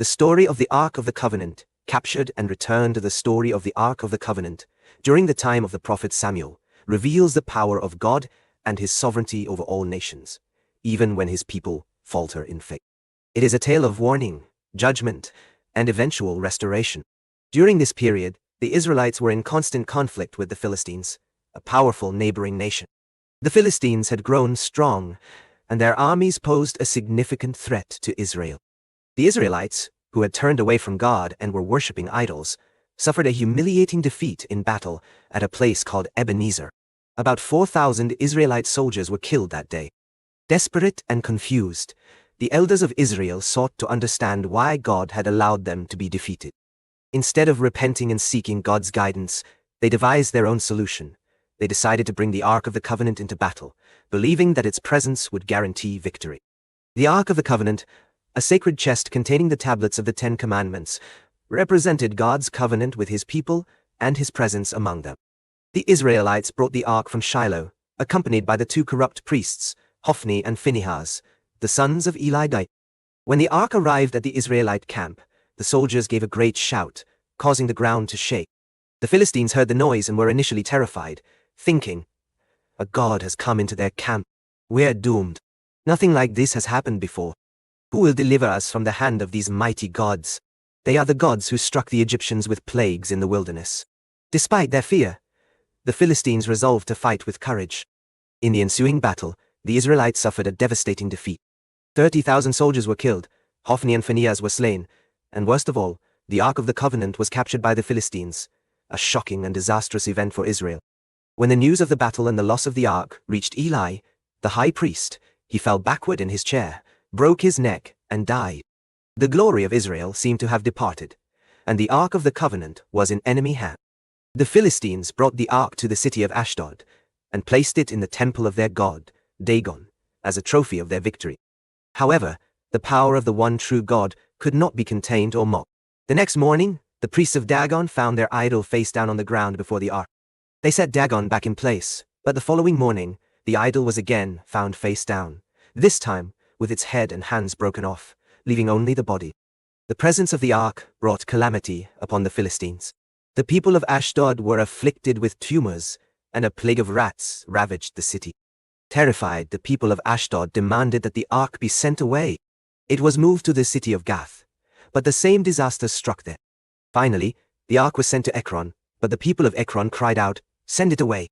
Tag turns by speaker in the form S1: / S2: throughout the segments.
S1: The story of the Ark of the Covenant, captured and returned. The story of the Ark of the Covenant, during the time of the prophet Samuel, reveals the power of God and his sovereignty over all nations, even when his people falter in faith. It is a tale of warning, judgment, and eventual restoration. During this period, the Israelites were in constant conflict with the Philistines, a powerful neighboring nation. The Philistines had grown strong, and their armies posed a significant threat to Israel. The Israelites, who had turned away from God and were worshipping idols, suffered a humiliating defeat in battle at a place called Ebenezer. About 4,000 Israelite soldiers were killed that day. Desperate and confused, the elders of Israel sought to understand why God had allowed them to be defeated. Instead of repenting and seeking God's guidance, they devised their own solution. They decided to bring the Ark of the Covenant into battle, believing that its presence would guarantee victory. The Ark of the Covenant, a sacred chest containing the tablets of the Ten Commandments, represented God's covenant with his people and his presence among them. The Israelites brought the Ark from Shiloh, accompanied by the two corrupt priests, Hophni and Phinehas, the sons of Eli. When the Ark arrived at the Israelite camp, the soldiers gave a great shout, causing the ground to shake. The Philistines heard the noise and were initially terrified, thinking, "A god has come into their camp. We're doomed. Nothing like this has happened before. Who will deliver us from the hand of these mighty gods? They are the gods who struck the Egyptians with plagues in the wilderness." Despite their fear, the Philistines resolved to fight with courage. In the ensuing battle, the Israelites suffered a devastating defeat. 30,000 soldiers were killed, Hophni and Phinehas were slain, and worst of all, the Ark of the Covenant was captured by the Philistines, a shocking and disastrous event for Israel. When the news of the battle and the loss of the Ark reached Eli, the high priest, he fell backward in his chair, broke his neck, and died. The glory of Israel seemed to have departed, and the Ark of the Covenant was in enemy hands. The Philistines brought the Ark to the city of Ashdod, and placed it in the temple of their god, Dagon, as a trophy of their victory. However, the power of the one true God could not be contained or mocked. The next morning, the priests of Dagon found their idol face down on the ground before the Ark. They set Dagon back in place, but the following morning, the idol was again found face down, this time with its head and hands broken off, leaving only the body. The presence of the Ark brought calamity upon the Philistines. The people of Ashdod were afflicted with tumors, and a plague of rats ravaged the city. Terrified, the people of Ashdod demanded that the Ark be sent away. It was moved to the city of Gath, but the same disaster struck there. Finally, the Ark was sent to Ekron, but the people of Ekron cried out, "Send it away.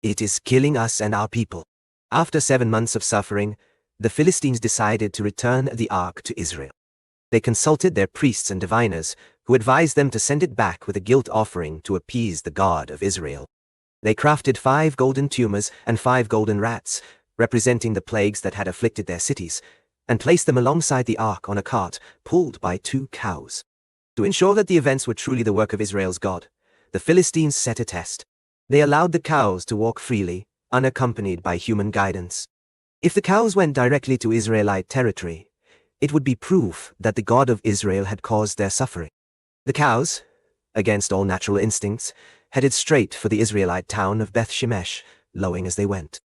S1: It is killing us and our people." After 7 months of suffering, the Philistines decided to return the Ark to Israel. They consulted their priests and diviners, who advised them to send it back with a guilt offering to appease the God of Israel. They crafted 5 golden tumors and 5 golden rats, representing the plagues that had afflicted their cities, and placed them alongside the Ark on a cart pulled by 2 cows. To ensure that the events were truly the work of Israel's God, the Philistines set a test. They allowed the cows to walk freely, unaccompanied by human guidance. If the cows went directly to Israelite territory, it would be proof that the God of Israel had caused their suffering. The cows, against all natural instincts, headed straight for the Israelite town of Beth Shemesh, lowing as they went.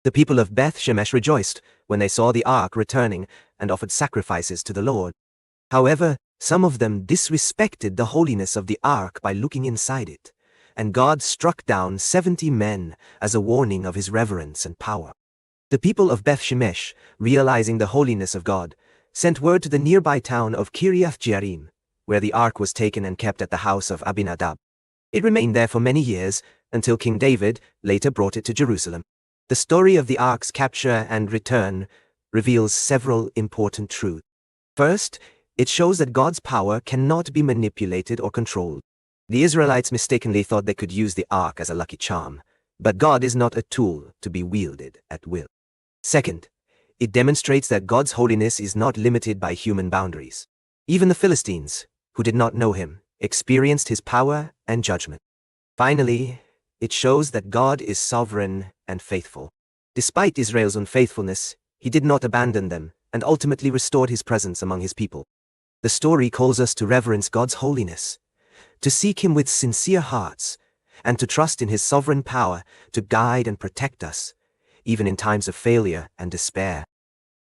S1: The people of Beth Shemesh rejoiced when they saw the Ark returning and offered sacrifices to the Lord. However, some of them disrespected the holiness of the Ark by looking inside it, and God struck down 70 men as a warning of his reverence and power. The people of Beth Shemesh, realizing the holiness of God, sent word to the nearby town of Kiriath Jearim, where the Ark was taken and kept at the house of Abinadab. It remained there for many years, until King David later brought it to Jerusalem. The story of the Ark's capture and return reveals several important truths. First, it shows that God's power cannot be manipulated or controlled. The Israelites mistakenly thought they could use the Ark as a lucky charm, but God is not a tool to be wielded at will. Second, it demonstrates that God's holiness is not limited by human boundaries. Even the Philistines, who did not know him, experienced his power and judgment. Finally, it shows that God is sovereign and faithful. Despite Israel's unfaithfulness, he did not abandon them and ultimately restored his presence among his people. The story calls us to reverence God's holiness, to seek him with sincere hearts, and to trust in his sovereign power to guide and protect us, even in times of failure and despair.